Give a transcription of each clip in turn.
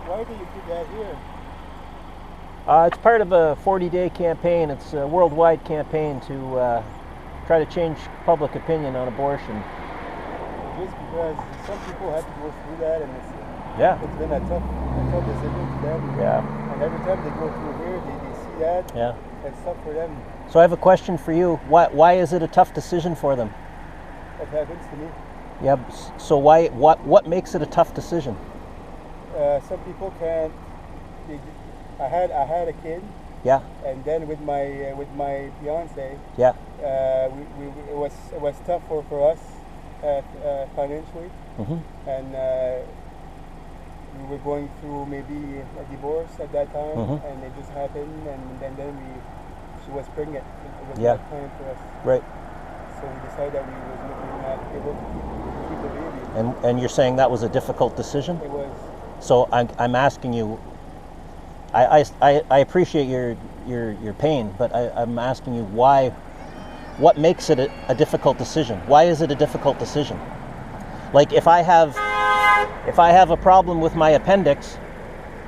Why do you do that here? It's part of a 40-day campaign. It's a worldwide campaign to try to change public opinion on abortion. Just because some people have to go through that, and it's been a tough decision to them. Yeah. And every time they go through here, they see that. Yeah. It's tough for them. So I have a question for you. Why is it a tough decision for them? It happens to me. Yeah. So what makes it a tough decision? Some people can't. I had a kid. Yeah. And then with my fiance. Yeah. It was tough for us financially. Mm-hmm. And we were going through maybe a divorce at that time, mm-hmm. and it just happened, and then she was pregnant. It was Yeah. not time for us. Right. So we decided that we were not able to keep the baby. And you're saying that was a difficult decision? It was. So I'm asking you. I appreciate your pain, but I'm asking you why. What makes it a difficult decision? Why is it a difficult decision? Like if I have a problem with my appendix,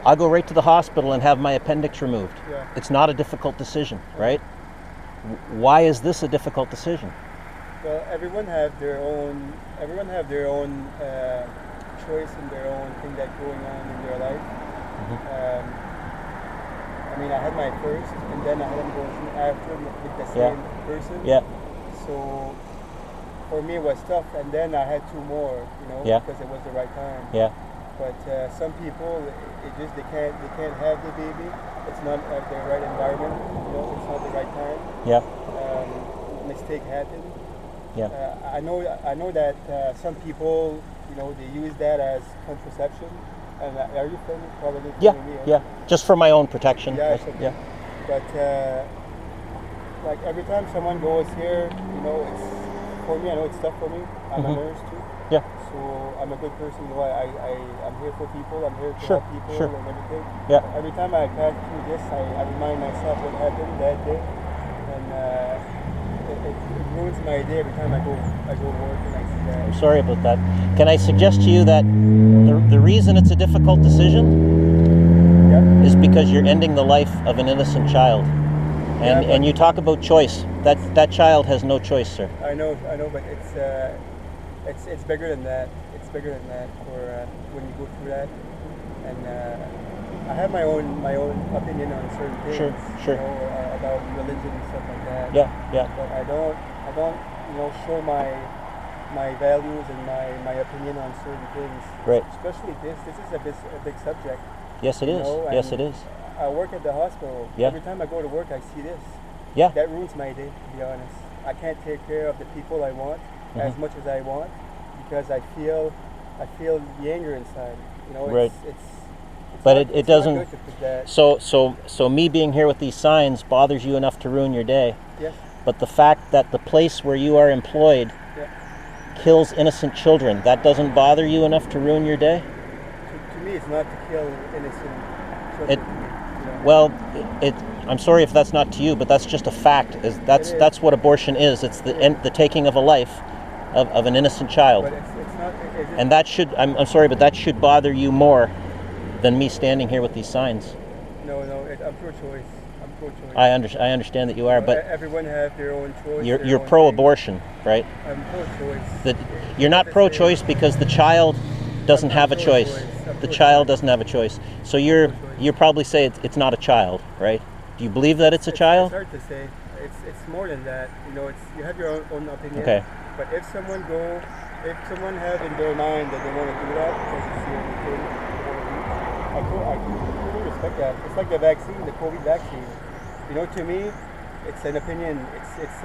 I'll go right to the hospital and have my appendix removed. Yeah. It's not a difficult decision, right? Why is this a difficult decision? Well, everyone have their own choice and their own thing that's going on in their life. Mm-hmm. I mean, I had my first, and then I had an abortion after with the same person. Yeah. So for me, it was tough, and then I had two more, Yeah. because it was the right time. Yeah. But some people, they can't have the baby. It's not the right environment. It's not the right time. Yeah. Mistake happened. Yeah. I know that some people, they use that as contraception. And are you filming? Probably filming me, Yeah. Just for my own protection. Yeah. Yeah. But like every time someone goes here, it's for me. I know it's tough for me. I'm mm-hmm. a nurse too. Yeah. So I'm a good person. I'm here for people. I'm here to Sure. help people Sure. and everything. Yeah. Every time I pass through this, I remind myself what happened that day, and it ruins my day every time I go to work and I see that. I'm sorry about that. Can I suggest to you that the reason it's a difficult decision is because you're ending the life of an innocent child. And you talk about choice. That child has no choice, sir. I know, but it's bigger than that. It's bigger than that for when you go through that. And I have my own opinion on certain things. Sure. About religion and stuff like that. Yeah. But I don't show my values and my opinion on certain things. Right. Especially this is a big subject. Yes, it is. Yes, it is. I work at the hospital. Yeah. Every time I go to work, I see this. Yeah. That ruins my day, to be honest. I can't take care of the people I want as much as I want because I feel the anger inside. Right. But it doesn't. Not good to put that. So me being here with these signs bothers you enough to ruin your day. Yes. But the fact that the place where you are employed kills innocent children, that doesn't bother you enough to ruin your day? To me, it's not to kill innocent children. Well, I'm sorry if that's not to you, but that's just a fact. That's what abortion is. It's the taking of a life of an innocent child. But it's not. And that should. I'm sorry, but that should bother you more than me standing here with these signs. No. I'm pro-choice. I understand that you are, but everyone have their own choice. You're pro-abortion, right? I'm pro-choice. You're not pro-choice because the child doesn't have a choice. The child doesn't have a choice. So you probably say it's not a child, right? Do you believe that it's a child? It's hard to say. It's more than that. You have your own opinion. Okay. But if someone have in their mind that they want to do that because it's the only thing they want to do, I completely respect that. It's like the vaccine, the COVID vaccine. To me, it's an opinion. It's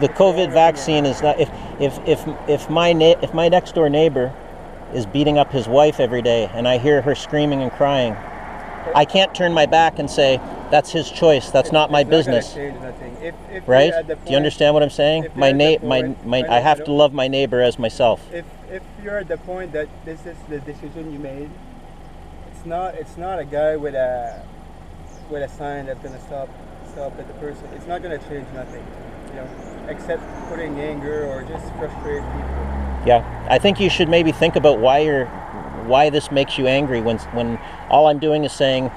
the COVID vaccine is not. If my next door neighbor is beating up his wife every day and I hear her screaming and crying, I can't turn my back and say that's his choice. That's not my business. Change nothing. If right? Do you understand what I'm saying? I have to love my neighbor as myself. If you're at the point that this is the decision you made, it's not a guy with a sign that's gonna stop at the person. It's not gonna change nothing, except putting anger or just frustrate people. Yeah, I think you should maybe think about why why this makes you angry when all I'm doing is saying,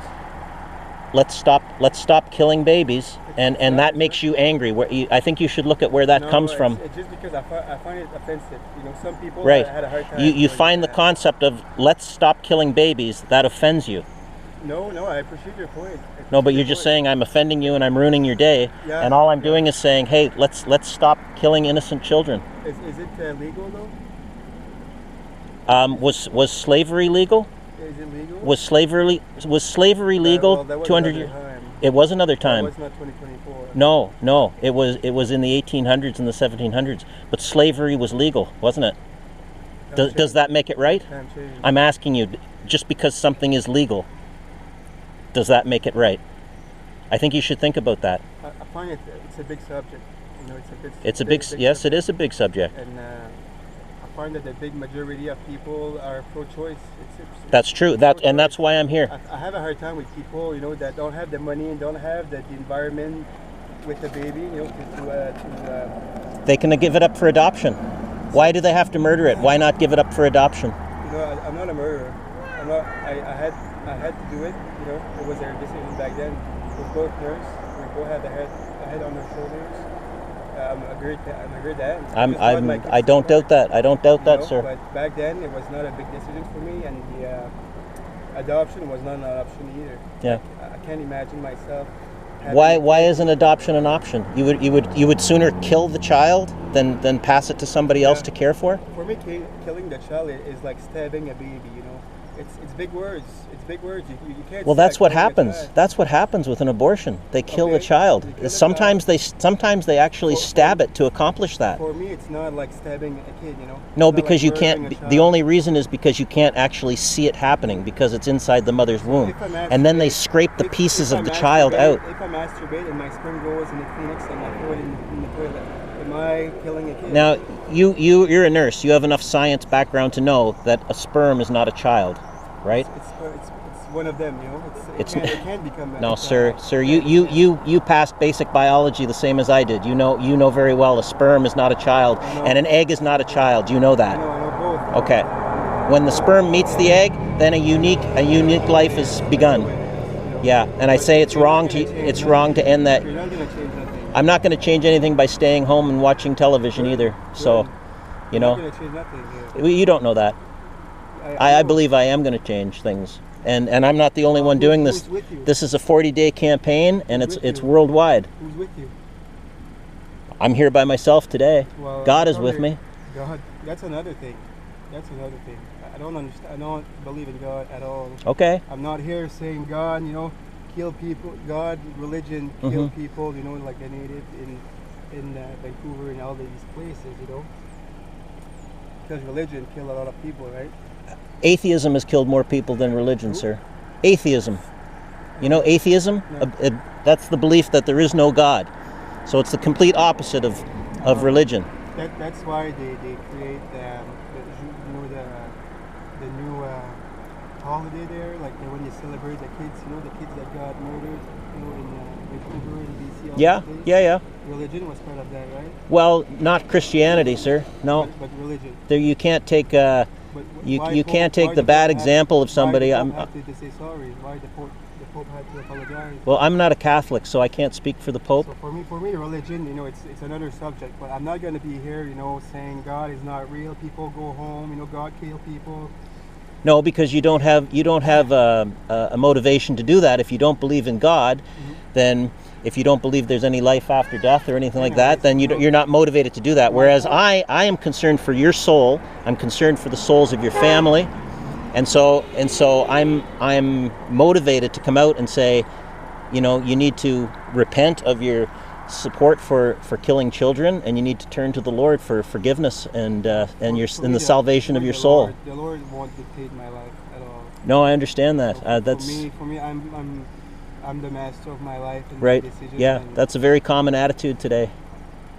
let's stop killing babies, and that makes you angry. I think you should look at where that comes from. It's just because I find it offensive. You know, some people Right. had a hard time. You find the concept of let's stop killing babies, that offends you. No, I appreciate your point. No, but you're just saying I'm offending you and I'm ruining your day, and all I'm doing is saying, hey, let's stop killing innocent children. Is it legal though? Was slavery legal? Is it legal? Was slavery legal? Well, that was 200 another years. time. It was another time. That was not 2024. No, it was in the 1800s and the 1700s. But slavery was legal, wasn't it? Does that make it right? I'm asking you, just because something is legal, does that make it right? I think you should think about that. I find it's a big subject. You know, it's a big yes, subject. It is a big subject. And I find that the big majority of people are pro-choice. That's true. That's why I'm here. I have a hard time with people, you know, that don't have the money and don't have the environment with the baby, you know, They can give it up for adoption. Why do they have to murder it? Why not give it up for adoption? You know, I'm not a murderer. I had to do it. You know, it was their decision back then. We're both nurses. We both had the head on our shoulders. I'm a great dad. I don't doubt that. I don't doubt that, sir. But back then, it was not a big decision for me, and the adoption was not an option either. Yeah. I can't imagine myself. Why isn't adoption an option? You would sooner kill the child than pass it to somebody else to care for? For me, killing the child is like stabbing a baby. You know, it's big words. It's big words. You can't. Well, that's what happens. That's what happens with an abortion. They kill the child. Sometimes they actually stab it to accomplish that. For me, it's not like stabbing a kid. You know. No, because you can't. The only reason is because you can't actually see it happening because it's inside the mother's womb, and then they scrape the pieces of the child out. If I masturbate and my sperm goes in the Phoenix and I throw it in the toilet, am I killing a kid? Now, you're a nurse. You have enough science background to know that a sperm is not a child, right? It's one of them, you know. It can become. No, sir. You passed basic biology the same as I did. You know very well a sperm is not a child and an egg is not a child. You know that. I know both. Okay. When the sperm meets the egg, then a unique life is begun. Yeah, and I say it's wrong to end that. You're not going to change nothing. I'm not going to change anything by staying home and watching television either. So, you know. You're not going to change nothing. You don't know that. I believe I am going to change things. And I'm not the only one doing this. This is a 40-day campaign, and it's worldwide. Who's with you? I'm here by myself today. Well, God is with me. God, that's another thing. I don't understand. I don't believe in God at all. Okay. I'm not here saying God, you know, kill people. God, religion, kill people. You know, like they native in Vancouver and all these places. You know, because religion kill a lot of people, right? Atheism has killed more people than religion, sir. Atheism. You know atheism? No. That's the belief that there is no God. So it's the complete opposite of religion. That's why they create the new holiday there, like when you celebrate the kids, you know, the kids that got murdered, you know, in Vancouver and BC. Yeah. Religion was part of that, right? Well, not Christianity, sir. No. But religion. There, you can't take. You can't take the bad example of somebody. Why the Pope had to say sorry? Why the Pope had to apologize? Well, I'm not a Catholic, so I can't speak for the Pope. So for me, religion, you know, it's another subject. But I'm not going to be here, you know, saying God is not real. People go home, you know, God kill people. No, because you don't have a motivation to do that. If you don't believe in God, then if you don't believe there's any life after death or anything like that, then you're not motivated to do that. Whereas I am concerned for your soul. I'm concerned for the souls of your family, and so I'm motivated to come out and say, you know, you need to repent of your support for killing children, and you need to turn to the Lord for forgiveness and the salvation of your soul. The Lord won't dictate my life at all. No, I understand that. For me, I'm the master of my life and right. my decisions. Yeah, that's a very common attitude today.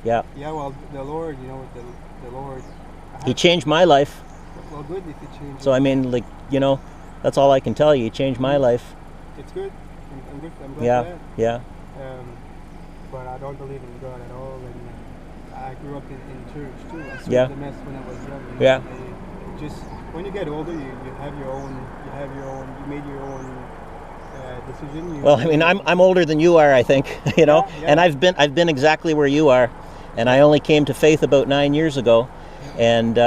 Yeah. Yeah, well, the Lord, you know, the Lord. He changed my life. Well, good if He changed. So I mean, like, you know, that's all I can tell you. He changed my life. It's good. I'm good. I'm glad for that. Yeah. But I don't believe in God at all, and I grew up in church too. I Yeah. the mess when I was young. Yeah. when you get older, you have your own, you made your own decision. Well, I mean, I'm older than you are, I think, you know, Yeah, yeah. and I've been exactly where you are, and I only came to faith about 9 years ago, and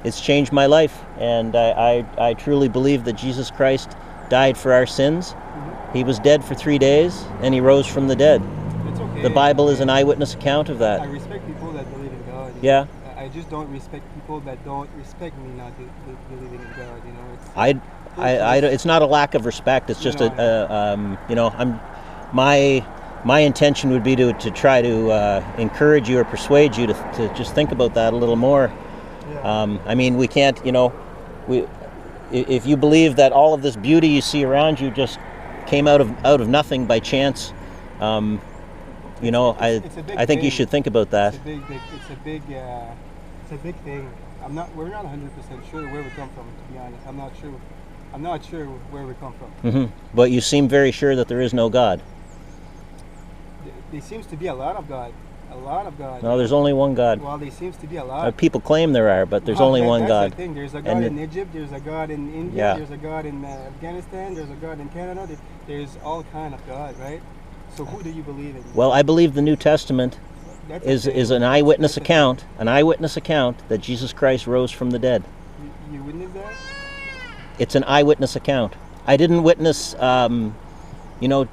it's changed my life, and I truly believe that Jesus Christ died for our sins. He was dead for 3 days, and he rose from the dead. It's okay. The Bible is an eyewitness account of that. I respect people that believe in God. you Yeah. know. I just don't respect people that don't respect me not believing in God. You know, it's It's not a lack of respect. It's just No. you know, my intention would be to try to encourage you or persuade you to just think about that a little more. yeah. I mean, we can't, you know, if you believe that all of this beauty you see around you just came out of nothing by chance, you know, it's a big I think you thing. should think about that. It's a big thing. We're not 100% sure where we come from. To be honest, I'm not sure where we come from. But you seem very sure that there is no God. There seems to be a lot of God. No, there's only one God. Well, there seems to be a lot. People claim there are, but there's Well, only one that's God. The thing. There's a God in Egypt. There's a God in India. Yeah. There's a God in Afghanistan. There's a God in Canada. There's all kind of God, right? So who do you believe in? Well, I believe the New Testament That's the is thing. an eyewitness That's the thing. account, that Jesus Christ rose from the dead. You witness that? It's an eyewitness account. I didn't witness, you know,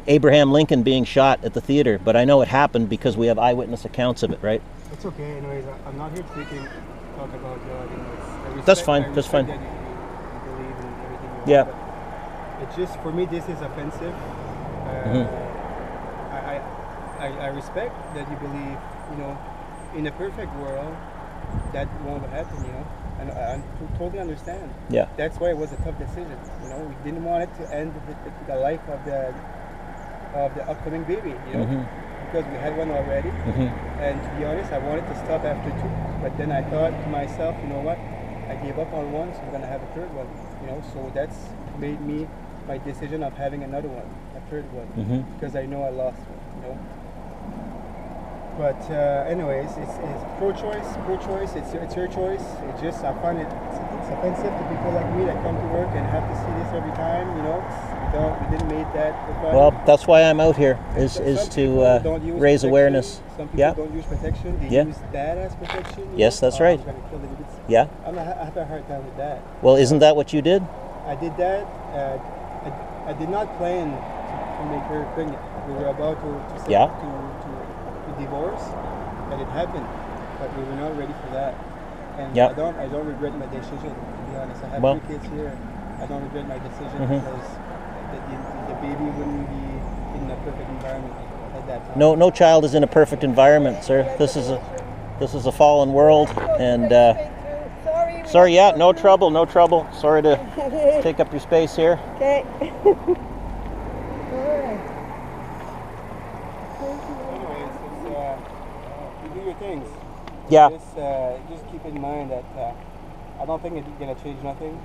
Abraham Lincoln being shot at the theater, but I know it happened because we have eyewitness accounts of it, right? It's okay. Anyways, I'm not here to talk about God. You know, That's fine, I that's respect fine. that you believe in everything you Yeah. want, but it's just for me. This is offensive. I respect that you believe. You know, in a perfect world, that won't happen. You know, and I totally understand. Yeah. That's why it was a tough decision. You know, we didn't want it to end the life of the upcoming baby. You know, because we had one already. And to be honest, I wanted to stop after 2, but then I thought to myself, you know what? I gave up on 1, so I'm gonna have a 3rd one. You know, so that's made me my decision of having another one, a 3rd one, because I know I lost one. You know. But anyways, it's pro-choice. It's your choice. It's just I find it's offensive to people like me that come to work and have to see this every time. You know, we didn't make that for fun. Well, that's why I'm out here, is Some to people don't use raise protection. awareness. Some people Yeah. don't use protection. They Yeah. use that as protection. you Yes, know? that's right. I'm gonna kill the babies. Yeah. I have a hard time with that. Well, isn't that what you did? I did that. I did not plan to make her pregnant. We were about to Yeah. to divorce, but it happened. But we were not ready for that. And Yeah. I don't regret my decision. To be honest, I have Well- 3 kids here. I don't regret my decision Mhm. because the baby wouldn't be in a perfect environment at that time. No child is in a perfect environment, sir. This is a fallen world, and sorry, yeah, no trouble. Sorry to take up your space here. Okay. Anyways, you do your things. Yeah. Just keep in mind that I don't think it's gonna change nothing.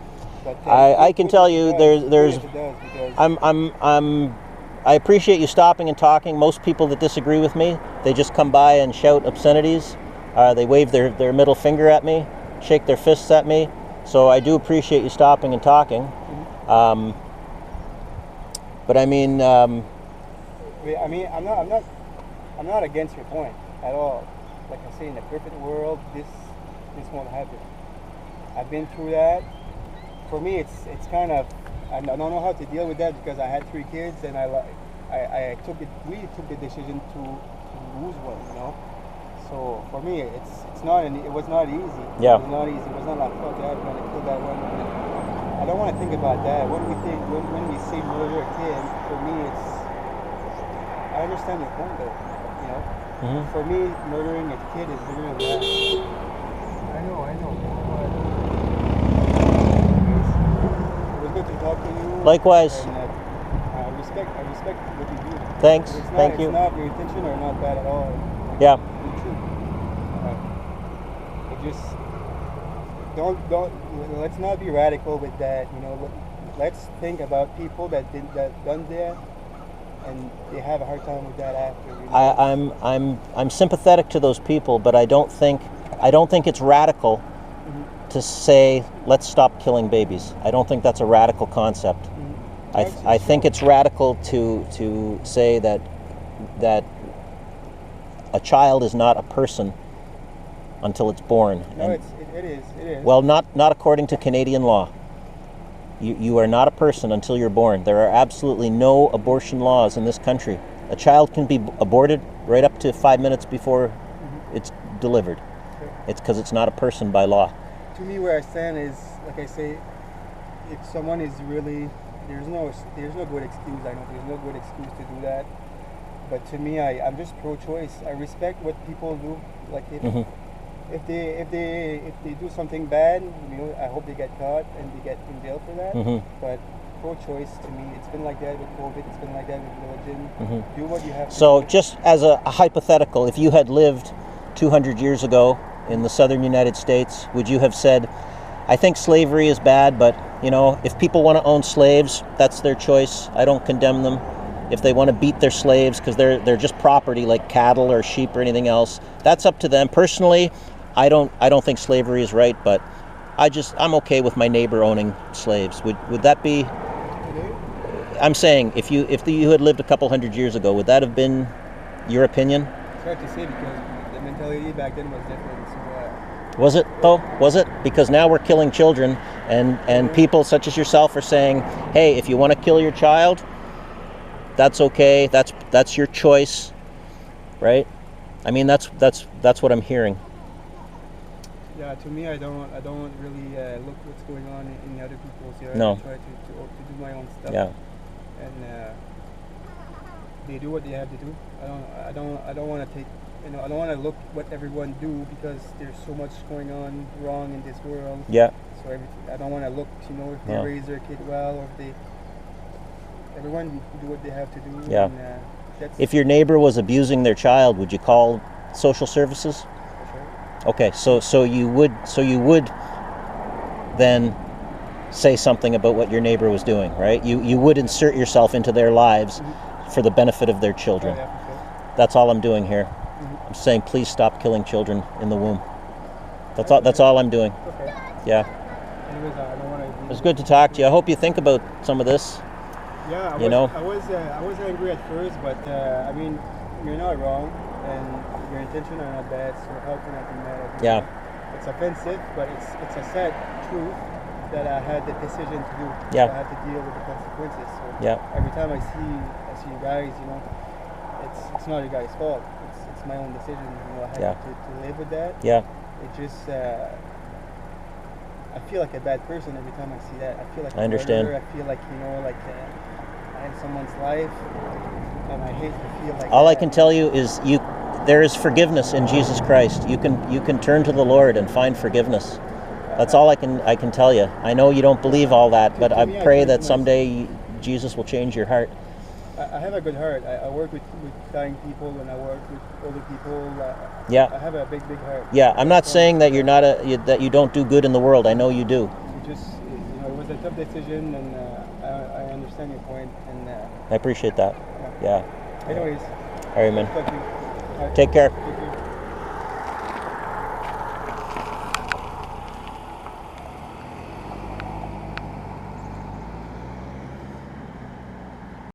But I can tell you there's it does because I appreciate you stopping and talking. Most people that disagree with me, they just come by and shout obscenities. They wave their middle finger at me, shake their fists at me. So I do appreciate you stopping and talking. But I mean, I'm not against your point at all. Like I say, in the perfect world, this won't happen. I've been through that. For me, it's kind of I don't know how to deal with that because I had 3 kids and we took the decision to lose one, you know. So for me, it was not easy. Yeah. It was not easy. It was not like fuck that, I'm gonna kill that one. I don't want to think about that. When we say murder a kid, for me I understand your point though, you know. For me, murdering a kid is bigger than that. I know. But it was good to talk to you. Likewise. And, I respect what you do. Thanks. It's Thank you. It's not your intention or not bad at all. Yeah. It's true. It just don't. Let's not be radical with that. You know. Let's think about people that done that, and they have a hard time with that after. You know? I'm sympathetic to those people, but I don't think it's radical to say, let's stop killing babies. I don't think that's a radical concept. I think it's radical to say that a child is not a person until it's born. No, it is. Well, not according to Canadian law. You are not a person until you're born. There are absolutely no abortion laws in this country. A child can be aborted right up to 5 minutes before it's delivered. Okay. It's because it's not a person by law. To me, where I stand is, like I say, if someone is really, there's no good excuse. I know there's no good excuse to do that. But to me, I'm just pro-choice. I respect what people do. Like if they do something bad, I hope they get caught and they get in jail for that. But pro-choice, to me, it's been like that with COVID. It's been like that with religion. Do what you have to do. So just as a hypothetical, if you had lived 200 years ago in the southern United States, would you have said, I think slavery is bad, but if people want to own slaves, that's their choice. I don't condemn them. If they want to beat their slaves because they're just property like cattle or sheep or anything else, that's up to them. Personally, I don't think slavery is right, but I'm okay with my neighbor owning slaves. Would that be? I'm saying if you had lived a couple hundred years ago, would that have been your opinion? It's hard to say because the mentality back then was different. So, was it though? Was it? Because now we're killing children, and people such as yourself are saying, hey, if you want to kill your child, that's okay. That's your choice, right? I mean, that's what I'm hearing. Yeah, to me, I don't really look what's going on in other people's yard. No. I try to do my own stuff. Yeah. And they do what they have to do. I don't want to take. I don't want to look what everyone do because there's so much going on wrong in this world. Yeah. So I don't want to look. If they raise their kid well, or if everyone do what they have to do. Yeah. And, if your neighbor was abusing their child, would you call social services? For sure. Okay, so you would then say something about what your neighbor was doing, right? You would insert yourself into their lives for the benefit of their children. Yeah, for sure. That's all I'm doing here. I'm saying, please stop killing children in the womb. That's all I'm doing. Okay. Yeah. Anyways, I don't want to. It was good to talk to you. I hope you think about some of this. Yeah, I was angry at first, but I mean, you're not wrong, and your intentions are not bad. So how can I be mad at you? Yeah. It's offensive, but it's a sad truth that I had the decision to do. Yeah. I had to deal with the consequences. So Yeah. every time I see you guys, it's not your guys' fault. It's my own decision. I had to live with that. Yeah. It just I feel like a bad person every time I see that. I feel like I understand. I feel like I end someone's life, and I hate to feel like. All I can tell you is there is forgiveness in Jesus Christ. You can turn to the Lord and find forgiveness. That's all I can tell you. I know you don't believe all that, but I pray that someday Jesus will change your heart. I have a good heart. I work with dying people, and I work with older people. Yeah. I have a big heart. Yeah, I'm not saying that you're not that you don't do good in the world. I know you do. It was a tough decision, and I understand your point, and I appreciate that. Yeah. Anyways. All right, man. Thank you. Take care.